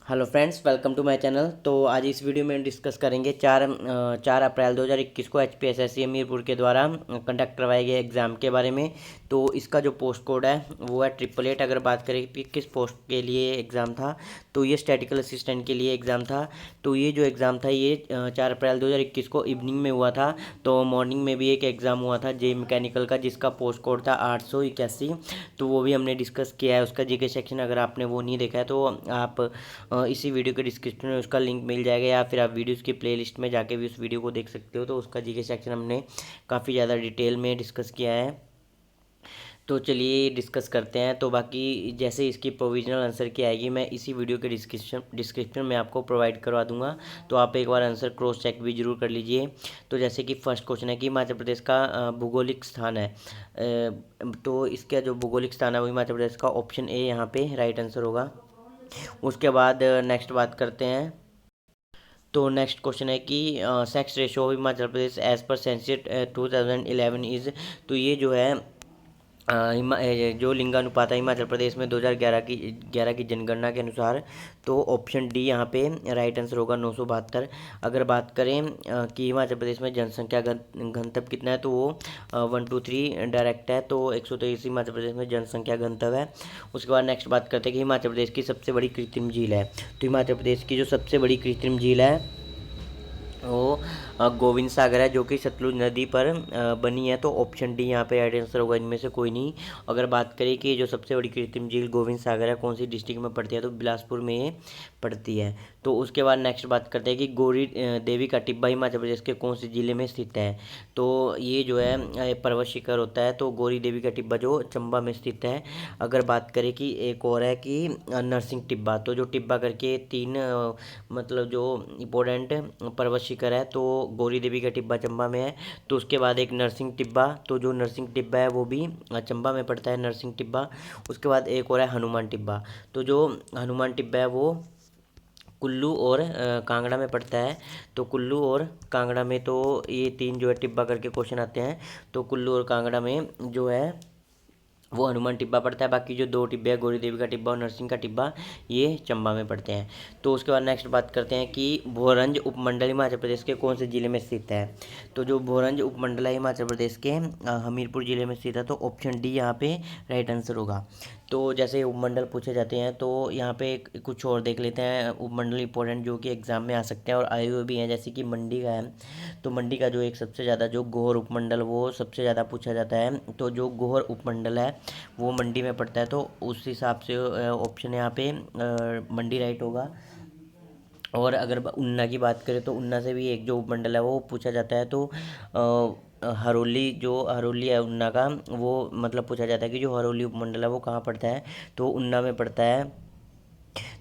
Hello friends, welcome to my channel. तो आज इस वीडियो में डिस्कस करेंगे 4 अप्रैल 2021 को HPSSC हमीरपुर के द्वारा कंडक्ट करवाए गए एग्ज़ाम के बारे में। तो इसका जो पोस्ट कोड है वो है 888। अगर बात करें कि किस पोस्ट के लिए एग्ज़ाम था, तो ये स्टैटिकल असिस्टेंट के लिए एग्ज़ाम था। तो ये जो एग्ज़ाम था ये 4 अप्रैल 2021 को इवनिंग में हुआ था। तो मॉर्निंग में भी एक एग्ज़ाम हुआ था जे मैकेनिकल का, जिसका पोस्ट कोड था 881। तो वो भी हमने डिस्कस किया है, उसका जीके सेक्शन अगर आपने वो नहीं देखा है तो आप इसी वीडियो के डिस्क्रिप्शन में उसका लिंक मिल जाएगा, या फिर आप वीडियोस की प्लेलिस्ट में जाके भी उस वीडियो को देख सकते हो। तो उसका जीके सेक्शन हमने काफ़ी ज़्यादा डिटेल में डिस्कस किया है। तो चलिए डिस्कस करते हैं। तो बाकी जैसे इसकी प्रोविजनल आंसर की आएगी मैं इसी वीडियो के डिस्क्रिप्शन में आपको प्रोवाइड करवा दूंगा। तो आप एक बार आंसर क्रॉस चेक भी जरूर कर लीजिए। तो जैसे कि फर्स्ट क्वेश्चन है कि हिमाचल प्रदेश का भूगोलिक स्थान है। तो इसका जो भूगोलिक स्थान है वो हिमाचल प्रदेश का ऑप्शन ए यहाँ पे राइट आंसर होगा। उसके बाद नेक्स्ट बात करते हैं। तो नेक्स्ट क्वेश्चन है कि sex ratio of Himachal Pradesh as पर सेंसस 2011 इज। तो ये जो है जो लिंगानुपात है हिमाचल प्रदेश में 2011 की जनगणना के अनुसार, तो ऑप्शन डी यहाँ पे राइट आंसर होगा 972। अगर बात करें कि हिमाचल प्रदेश में जनसंख्या घनत्व कितना है, तो वो 123 डायरेक्ट है। तो 123 हिमाचल प्रदेश में जनसंख्या घनत्व है। उसके बाद नेक्स्ट बात करते हैं कि हिमाचल प्रदेश की सबसे बड़ी कृत्रिम झील है। तो हिमाचल प्रदेश की जो सबसे बड़ी कृत्रिम झील है वो गोविंद सागर है, जो कि सतलुज नदी पर बनी है। तो ऑप्शन डी यहाँ पे राइट आंसर होगा, इनमें से कोई नहीं। अगर बात करें कि जो सबसे बड़ी कृत्रिम झील गोविंद सागर है कौन सी डिस्ट्रिक्ट में पड़ती है, तो बिलासपुर में ये पड़ती है। तो उसके बाद नेक्स्ट बात करते हैं कि गौरी देवी का टिब्बा हिमाचल प्रदेश के कौन से ज़िले में स्थित है। तो ये जो है पर्वत शिखर होता है। तो गौरी देवी का टिब्बा जो चंबा में स्थित है। अगर बात करें कि एक और है कि नरसिंह टिब्बा, तो जो टिब्बा करके तीन मतलब जो इम्पोर्टेंट पर्वत शिखर है, तो गौरी देवी का टिब्बा चंबा में है। तो उसके बाद एक नरसिंह टिब्बा, तो जो नरसिंह टिब्बा है वो भी चंबा में पड़ता है, नरसिंह टिब्बा। उसके बाद एक और है हनुमान टिब्बा। तो जो हनुमान टिब्बा है वो कुल्लू और कांगड़ा में पड़ता है। तो कुल्लू और कांगड़ा में, तो ये तीन जो है टिब्बा करके क्वेश्चन आते हैं। तो कुल्लू और कांगड़ा में जो है वो हनुमान टिब्बा पड़ता है। बाकी जो दो टिब्बे हैं गौरी देवी का टिब्बा और नरसिंह का टिब्बा, ये चंबा में पड़ते हैं। तो उसके बाद नेक्स्ट बात करते हैं कि भोरंज उपमंडल हिमाचल प्रदेश के कौन से ज़िले में स्थित है। तो जो भोरंज उपमंडल है हिमाचल प्रदेश के हमीरपुर ज़िले में स्थित है। तो ऑप्शन डी यहाँ पे राइट आंसर होगा। तो जैसे उपमंडल पूछे जाते हैं, तो यहाँ पे कुछ और देख लेते हैं उपमंडल इंपॉर्टेंट जो कि एग्जाम में आ सकते हैं और आए हुए भी हैं, जैसे कि मंडी का है। तो मंडी का जो एक सबसे ज़्यादा जो गोहर उपमंडल वो सबसे ज़्यादा पूछा जाता है। तो जो गोहर उपमंडल है वो मंडी में पड़ता है। तो उस हिसाब से ऑप्शन यहाँ पे मंडी राइट होगा। और अगर उन्ना की बात करें, तो उन्ना से भी एक जो उपमंडल है वो पूछा जाता है। तो हरोली, जो हरोली है उन्ना का, वो मतलब पूछा जाता है कि जो हरोली उपमंडल है वो कहाँ पड़ता है, तो उन्ना में पड़ता है।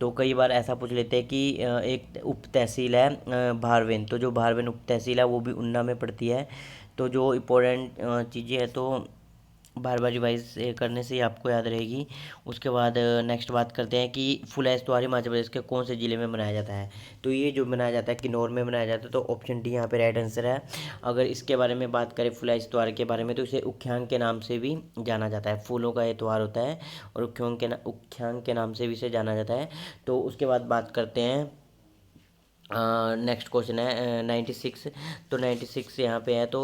तो कई बार ऐसा पूछ लेते हैं कि एक उप तहसील है भारवेन, तो जो भारवेन उप तहसील है वो भी उन्ना में पड़ती है। तो जो इम्पोर्टेंट चीज़ें हैं, तो बार बार रिवाइज करने से ही आपको याद रहेगी। उसके बाद नेक्स्ट बात करते हैं कि फुलैच त्योहार हिमाचल प्रदेश के कौन से ज़िले में मनाया जाता है। तो ये जो मनाया जाता है किन्नौर में मनाया जाता है। तो ऑप्शन डी यहाँ पे राइट आंसर है। अगर इसके बारे में बात करें फुलैच त्योहार के बारे में, तो इसे उख्यांग के नाम से भी जाना जाता है। फूलों का ये त्यौहार होता है और उख्यांग के नाम से भी इसे जाना जाता है। तो उसके बाद बात करते हैं, नेक्स्ट क्वेश्चन है 96। तो 96 यहाँ पे है, तो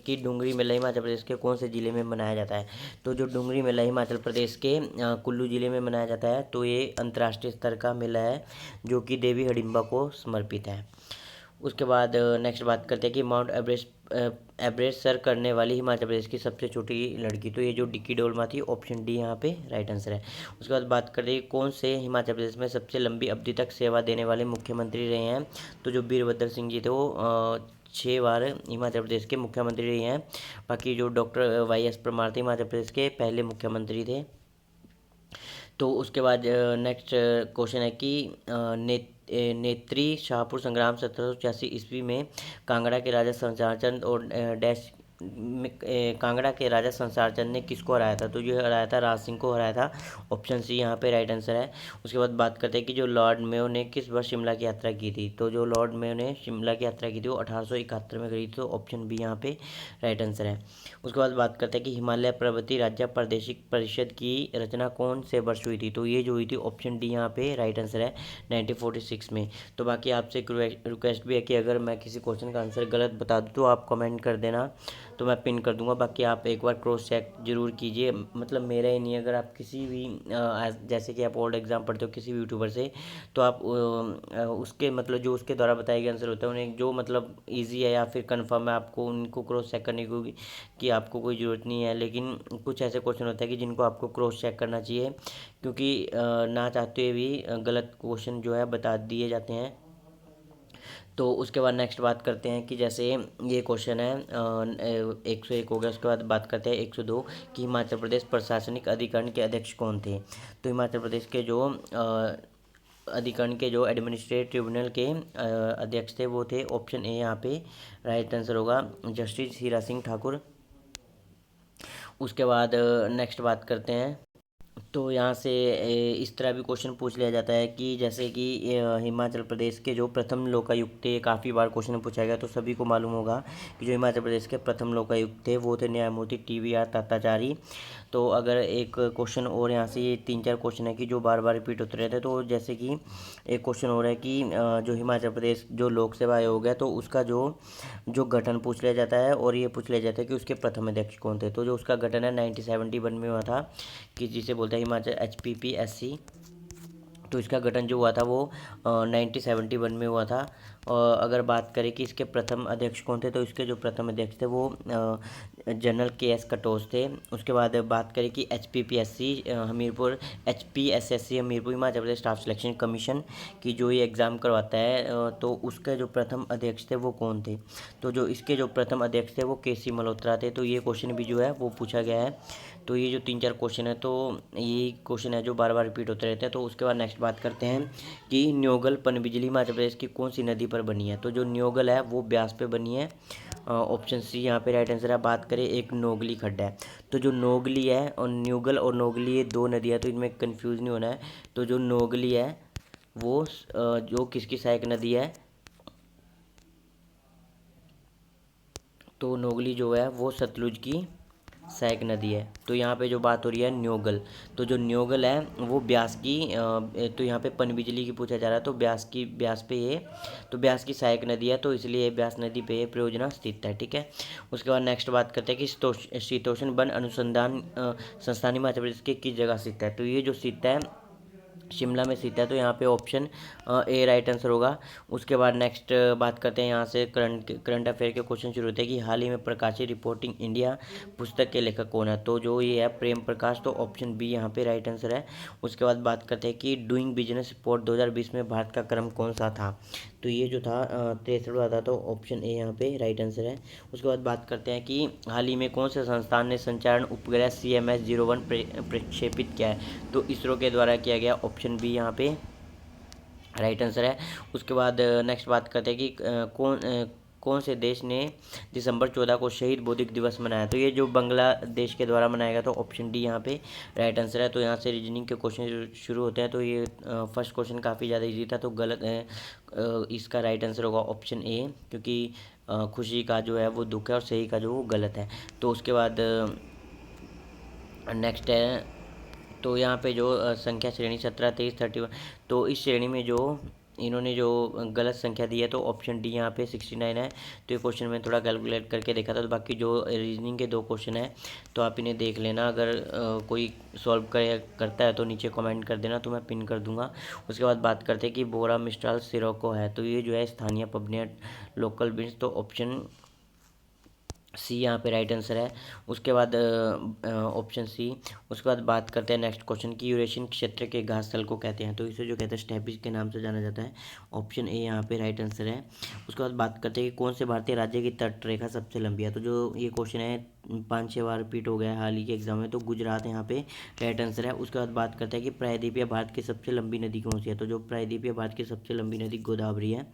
कि डुंगरी मेला हिमाचल प्रदेश के कौन से ज़िले में मनाया जाता है। तो जो डुंगरी मेला हिमाचल प्रदेश के कुल्लू ज़िले में मनाया जाता है। तो ये अंतर्राष्ट्रीय स्तर का मेला है जो कि देवी हिडिंबा को समर्पित है। उसके बाद नेक्स्ट बात करते हैं कि माउंट एवरेस्ट सर करने वाली हिमाचल प्रदेश की सबसे छोटी लड़की, तो ये जो डिक्की डोलमा थी, ऑप्शन डी यहाँ पे राइट आंसर है। उसके बाद बात करें कि कौन से हिमाचल प्रदेश में सबसे लंबी अवधि तक सेवा देने वाले मुख्यमंत्री रहे हैं। तो जो वीरभद्र सिंह जी थे वो 6 बार हिमाचल प्रदेश के मुख्यमंत्री रहे हैं। बाकी जो डॉक्टर वाई एस परमार थे हिमाचल प्रदेश के पहले मुख्यमंत्री थे। तो उसके बाद नेक्स्ट क्वेश्चन है कि नेत्री शाहपुर संग्राम 1786 ईस्वी में कांगड़ा के राजा संचारचंद और डैश कांगड़ा के राजा संसार चंद ने किसको हराया था? तो जो हराया था, राज सिंह को हराया था। ऑप्शन सी यहाँ पे राइट आंसर है। उसके बाद बात करते हैं कि जो लॉर्ड मेयो ने किस वर्ष शिमला की यात्रा की थी? तो जो लॉर्ड मेयो ने शिमला की यात्रा की थी वो 1871 में करी थी। तो ऑप्शन बी यहाँ पे राइट आंसर है। उसके बाद बात करते हैं कि हिमालय पर्वतीय राज्य प्रादेशिक परिषद की रचना कौन से वर्ष हुई थी? तो ये जो हुई थी ऑप्शन डी यहाँ पे राइट आंसर है, 1946 में। तो बाकी आपसे एक रिक्वेस्ट भी है कि अगर मैं किसी क्वेश्चन का आंसर गलत बता दूँ तो आप कमेंट कर देना, तो मैं पिन कर दूंगा। बाकी आप एक बार क्रॉस चेक जरूर कीजिए, मतलब मेरा ही नहीं, अगर आप किसी भी जैसे कि आप ओल्ड एग्जाम पढ़ते हो किसी भी यूट्यूबर से, तो आप उसके मतलब जो उसके द्वारा बताए गए आंसर होते हैं उन्हें जो मतलब ईजी है या फिर कन्फर्म है, आपको उनको क्रॉस चेक करने की आपको कोई ज़रूरत नहीं है। लेकिन कुछ ऐसे क्वेश्चन होते हैं कि जिनको आपको क्रॉस चेक करना चाहिए, क्योंकि ना चाहते हुए भी गलत क्वेश्चन जो है बता दिए जाते हैं। तो उसके बाद नेक्स्ट बात करते हैं कि जैसे ये क्वेश्चन है 101 हो गया। उसके बाद बात करते हैं 102 कि हिमाचल प्रदेश प्रशासनिक अधिकरण के अध्यक्ष कौन थे? तो हिमाचल प्रदेश के जो अधिकरण के जो एडमिनिस्ट्रेटिव ट्रिब्यूनल के अध्यक्ष थे वो थे, ऑप्शन ए यहाँ पे राइट आंसर होगा, जस्टिस हीरा सिंह ठाकुर। उसके बाद नेक्स्ट बात करते हैं, तो यहाँ से इस तरह भी क्वेश्चन पूछ लिया जाता है कि जैसे कि हिमाचल प्रदेश के जो प्रथम लोकायुक्त थे, काफ़ी बार क्वेश्चन पूछा गया, तो सभी को मालूम होगा कि जो हिमाचल प्रदेश के प्रथम लोकायुक्त थे वो थे न्यायमूर्ति TVR तात्याचारी। तो अगर एक क्वेश्चन और यहाँ से, ये 3-4 क्वेश्चन है कि जो बार बार रिपीट होते रहते हैं, तो जैसे कि एक क्वेश्चन हो रहा है कि जो हिमाचल प्रदेश जो लोक सेवा आयोग है तो उसका जो जो गठन पूछ लिया जाता है, और ये पूछ लिया जाता है कि उसके प्रथम अध्यक्ष कौन थे? तो जो उसका गठन है 1971 में हुआ था, कि जिसे बोलते हैं हिमाचल HPPSC। तो इसका गठन जो हुआ था वो 1971 में हुआ था। और अगर बात करें कि इसके प्रथम अध्यक्ष कौन थे, तो इसके जो प्रथम अध्यक्ष थे वो जनरल KS कटोच थे। उसके बाद बात करें कि HPPSC Hamirpur, HPSSC Hamirpur Himachal Pradesh staff selection commission की जो ये एग्ज़ाम करवाता है, तो उसके जो प्रथम अध्यक्ष थे वो कौन थे? तो जो इसके जो प्रथम अध्यक्ष थे वो KC मल्होत्रा थे। तो ये क्वेश्चन भी जो है वो पूछा गया है। तो ये जो 3-4 क्वेश्चन है, तो ये क्वेश्चन है जो बार बार रिपीट होते रहते हैं। तो उसके बाद नेक्स्ट बात करते हैं कि न्योगल पनबिजली हिमाचल प्रदेश की कौन सी नदी पर बनी है? तो जो न्योगल है वो ब्यास पे बनी है, ऑप्शन सी यहाँ पे राइट आंसर है। बात करें एक नोगली खड्डा है, तो जो नोगली है और न्योगल और नोगली ये 2 नदियाँ, तो इनमें कन्फ्यूज़ नहीं होना है। तो जो नोगली है वो जो किसकी सहायक नदी है? तो नोगली जो है वो सतलुज की सहायक नदी है। तो यहाँ पे जो बात हो रही है न्योगल, तो जो न्योगल है वो ब्यास की तो यहाँ पे पनबिजली की पूछा जा रहा है, तो ब्यास पे ये, तो ब्यास की सहायक नदी है, तो इसलिए ब्यास नदी पे ये परियोजना स्थित है। ठीक है। उसके बाद नेक्स्ट बात करते हैं कि शीतोष्ण वन अनुसंधान संस्थान हिमाचल प्रदेश के किस जगह स्थित है? तो ये जो स्थित है शिमला में स्थित है। तो यहाँ पे ऑप्शन ए राइट आंसर होगा। उसके बाद नेक्स्ट बात करते हैं, यहाँ से करंट अफेयर के क्वेश्चन शुरू होते हैं कि हाल ही में प्रकाशित रिपोर्टिंग इंडिया पुस्तक के लेखक कौन है? तो जो ये है प्रेम प्रकाश, तो ऑप्शन बी यहाँ पे राइट आंसर है। उसके बाद बात करते हैं कि डूइंग बिजनेस रिपोर्ट 2020 में भारत का क्रम कौन सा था? तो ये जो था 63वां था, तो ऑप्शन ए यहाँ पे राइट आंसर है। उसके बाद बात करते हैं कि हाल ही में कौन से संस्थान ने संचारण उपग्रह CMS-01 प्रक्षेपित किया है? तो इसरो के द्वारा किया गया, ऑप्शन बी यहाँ पे राइट आंसर है। उसके बाद नेक्स्ट बात करते हैं कि कौन से देश ने दिसंबर 14 को शहीद बौद्धिक दिवस मनाया? तो ये जो बांग्लादेश के द्वारा मनाया गया, तो ऑप्शन डी यहाँ पे राइट आंसर है। तो यहाँ से रीजनिंग के क्वेश्चन शुरू होते हैं। तो ये फर्स्ट क्वेश्चन काफ़ी ज़्यादा इजी था, तो गलत इसका राइट आंसर होगा ऑप्शन ए, क्योंकि खुशी का जो है वो दुख है और सही का जो वो गलत है। तो उसके बाद नेक्स्ट है, तो यहाँ पे जो संख्या श्रेणी 17, 23, 31, तो इस श्रेणी में जो इन्होंने जो गलत संख्या दी है, तो ऑप्शन डी यहाँ पे 69 है। तो ये क्वेश्चन मैं थोड़ा कैलकुलेट करके देखा था। तो बाकी जो रीजनिंग के 2 क्वेश्चन है तो आप इन्हें देख लेना। अगर कोई सॉल्व करता है तो नीचे कमेंट कर देना, तो मैं पिन कर दूंगा। उसके बाद बात करते हैं कि बोरा मिस्ट्राल सिरोको है, तो ये जो है स्थानीय पबनिया लोकल बीन्स, तो ऑप्शन सी यहाँ पे राइट आंसर है। उसके बाद ऑप्शन सी। उसके बाद बात करते हैं नेक्स्ट क्वेश्चन की यूरेशियन क्षेत्र के घास स्थल को कहते हैं? तो इसे जो कहते हैं स्टेपिस के नाम से जाना जाता है, ऑप्शन ए यहाँ पे राइट आंसर है। उसके बाद बात करते हैं कि कौन से भारतीय राज्य की तट रेखा सबसे लंबी है? तो जो ये क्वेश्चन है 5-6 बार रिपीट हो गया है हाल ही के एग्जाम में, तो गुजरात यहाँ पे राइट आंसर है। उसके बाद बात करते हैं कि प्रायद्वीपीय भारत की सबसे लंबी नदी कौन सी है? तो जो प्रायद्वीपीय भारत की सबसे लंबी नदी गोदावरी है,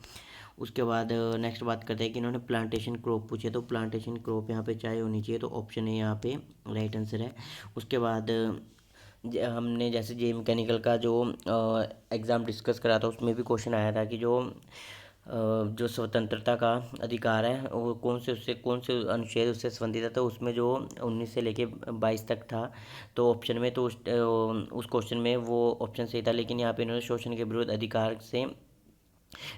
उसके बाद नेक्स्ट बात करते हैं कि इन्होंने प्लांटेशन क्रॉप पूछे, तो प्लांटेशन क्रॉप यहाँ पे चाय होनी चाहिए, तो ऑप्शन ए यहाँ पे राइट आंसर है। उसके बाद हमने जैसे जे मैकेनिकल का जो एग्ज़ाम डिस्कस करा था उसमें भी क्वेश्चन आया था कि जो स्वतंत्रता का अधिकार है वो कौन से अनुच्छेद उससे संबंधित है, तो उसमें जो 19 से लेके 22 तक था, तो ऑप्शन में तो उस क्वेश्चन में वो ऑप्शन सही था, लेकिन यहाँ पे इन्होंने शोषण के विरुद्ध अधिकार से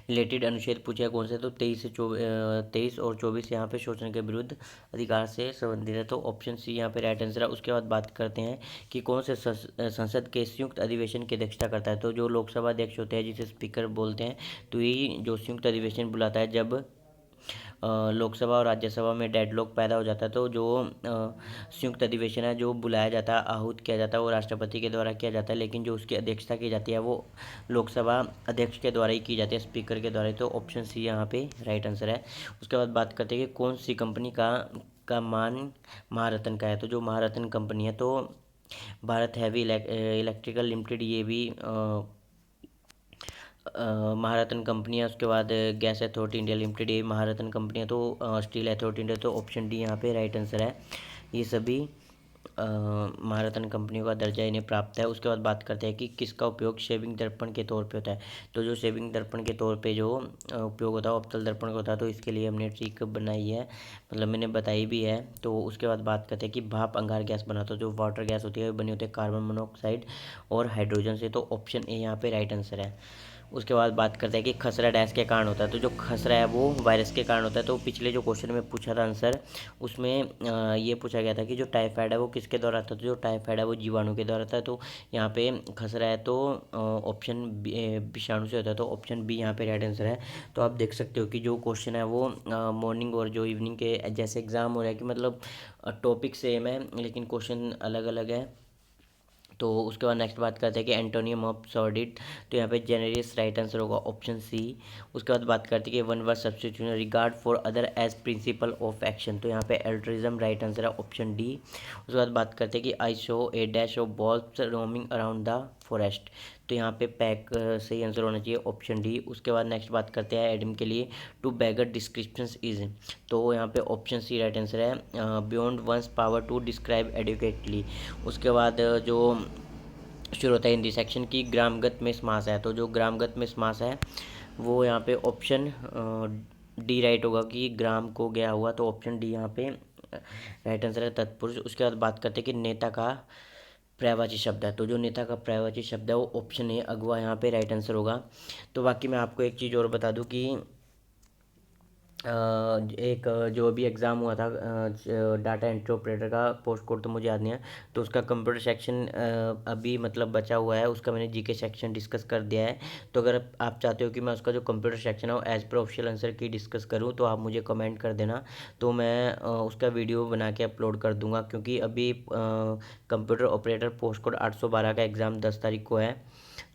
रिलेटेड अनुच्छेद पूछा है कौन से, तो 23 और 24 यहाँ पे शोषण के विरुद्ध अधिकार से संबंधित है, तो ऑप्शन सी यहाँ पे राइट आंसर है। उसके बाद बात करते हैं कि कौन से संसद के संयुक्त अधिवेशन की अध्यक्षता करता है, तो जो लोकसभा अध्यक्ष होते हैं जिसे स्पीकर बोलते हैं, तो यही जो संयुक्त अधिवेशन बुलाता है जब लोकसभा और राज्यसभा में डेडलॉक पैदा हो जाता है, तो जो संयुक्त अधिवेशन है जो बुलाया जाता है, आहूत किया जाता है, वो राष्ट्रपति के द्वारा किया जाता है, लेकिन जो उसकी अध्यक्षता की जाती है वो लोकसभा अध्यक्ष के द्वारा ही की जाती है, स्पीकर के द्वारा ही, तो ऑप्शन सी यहाँ पे राइट आंसर है। उसके बाद बात करते हैं कि कौन सी कंपनी का मान महारत्न का है, तो जो महारत्न कंपनी है तो भारत हैवी इलेक्ट्रिकल लिमिटेड, ये भी महारत्न कंपनी है। उसके बाद गैस अथॉरिटी इंडिया लिमिटेड, ये महारत्न कंपनी है, तो स्टील अथॉरिटी इंडिया, तो ऑप्शन डी यहाँ पे राइट आंसर है। ये सभी महारत्न कंपनियों का दर्जा इन्हें प्राप्त है। उसके बाद बात करते हैं कि किसका उपयोग शेविंग दर्पण के तौर पे होता है, तो जो शेविंग दर्पण के तौर पे जो उपयोग होता है अवतल दर्पण का होता है, तो इसके लिए हमने ट्रिक बनाई है, मतलब मैंने बताई भी है। तो उसके बाद बात करते हैं कि भाप अंगार गैस बनाता है, जो वाटर गैस होती है बनी होती है कार्बन मोनोऑक्साइड और हाइड्रोजन से, तो ऑप्शन ए यहाँ पे राइट आंसर है। उसके बाद बात करते हैं कि खसरा डैश के कारण होता है, तो जो खसरा है वो वायरस के कारण होता है, तो पिछले जो क्वेश्चन में पूछा था आंसर उसमें ये पूछा गया था कि जो टाइफाइड है वो किसके द्वारा आता है, तो जो टाइफाइड है वो जीवाणु के द्वारा आता है, तो यहाँ पे खसरा है तो ऑप्शन विषाणु से होता है, तो ऑप्शन बी यहाँ पे राइट आंसर है। तो आप देख सकते हो कि जो क्वेश्चन है वो मॉर्निंग और जो इवनिंग के जैसे एग्ज़ाम हो रहा है कि मतलब टॉपिक सेम है लेकिन क्वेश्चन अलग अलग है। तो उसके बाद नेक्स्ट बात करते हैं कि एंटोनियम ऑफ सॉर्डिड, तो यहाँ पे जेनेरियस राइट आंसर होगा ऑप्शन सी। उसके बाद बात करते हैं कि one word substitution regard for other as principle of action, तो यहाँ पे एल्ट्रिज्म राइट आंसर है ऑप्शन डी। उसके बाद बात करते हैं कि I saw a dash of balls roaming around the forest, तो यहाँ पे पैक सही आंसर होना चाहिए ऑप्शन डी। उसके बाद नेक्स्ट बात करते हैं एडम के लिए टू बैगर डिस्क्रिप्शंस इज, तो यहाँ पे ऑप्शन सी राइट आंसर है beyond one's power to describe adequately. उसके बाद जो शुरू होता है हिंदी सेक्शन की ग्रामगत में समास है, तो जो ग्रामगत में समास है वो यहाँ पे ऑप्शन डी राइट होगा कि ग्राम को गया हुआ, तो ऑप्शन डी यहाँ पे राइट आंसर है तत्पुरुष। उसके बाद बात करते हैं कि नेता का पर्यायवाची शब्द है, तो जो नेता का पर्यायवाची शब्द है वो ऑप्शन ए अगवा यहाँ पे राइट आंसर होगा। तो बाकी मैं आपको एक चीज़ और बता दूं कि एक जो अभी एग्ज़ाम हुआ था डाटा एंट्री ऑपरेटर का, पोस्ट कोड तो मुझे याद नहीं है, तो उसका कंप्यूटर सेक्शन अभी मतलब बचा हुआ है, उसका मैंने जीके सेक्शन डिस्कस कर दिया है। तो अगर आप चाहते हो कि मैं उसका जो कंप्यूटर सेक्शन है वो एज पर ऑफिशियल आंसर की डिस्कस करूँ तो आप मुझे कमेंट कर देना, तो मैं उसका वीडियो बना के अपलोड कर दूँगा, क्योंकि अभी कंप्यूटर ऑपरेटर पोस्ट कोड 812 का एग्ज़ाम 10 तारीख को है,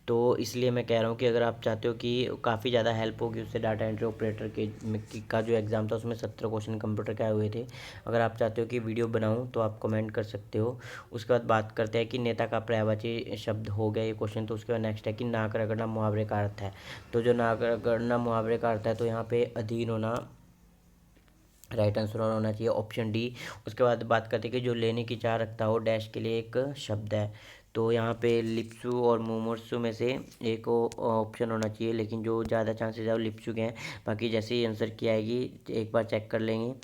तो इसलिए मैं कह रहा हूँ कि अगर आप चाहते हो कि काफ़ी ज़्यादा हेल्प होगी उससे, डाटा एंट्री ऑपरेटर का जो एग्ज़ाम था उसमें 17 क्वेश्चन कंप्यूटर के आए हुए थे, अगर आप चाहते हो कि वीडियो बनाऊँ तो आप कमेंट कर सकते हो। उसके बाद बात करते हैं कि नेता का पर्यायवाची शब्द हो गया ये क्वेश्चन, तो उसके बाद नेक्स्ट है कि नाक रगड़ना मुहावरे का अर्थ है, तो जो नाक रगड़ना मुहावरे का अर्थ है तो यहाँ पे अधीन होना राइट आंसर होना चाहिए ऑप्शन डी। उसके बाद बात करते हैं कि जो लेने की चाह रखता हो डैश के लिए एक शब्द है, तो यहाँ पे लिप्सू और मुमुर्सु में से एक ऑप्शन होना चाहिए, लेकिन जो ज़्यादा चांसेस है वो लिप्सू के हैं। बाकी जैसे ही आंसर की आएगी एक बार चेक कर लेंगे।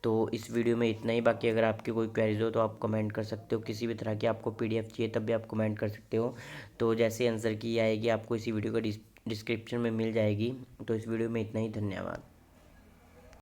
तो इस वीडियो में इतना ही, बाकी अगर आपकी कोई क्वेरीज हो तो आप कमेंट कर सकते हो, किसी भी तरह की आपको PDF चाहिए तब भी आप कमेंट कर सकते हो। तो जैसे आंसर की आएगी आपको इसी वीडियो का डिस्क्रिप्शन में मिल जाएगी। तो इस वीडियो में इतना ही, धन्यवाद।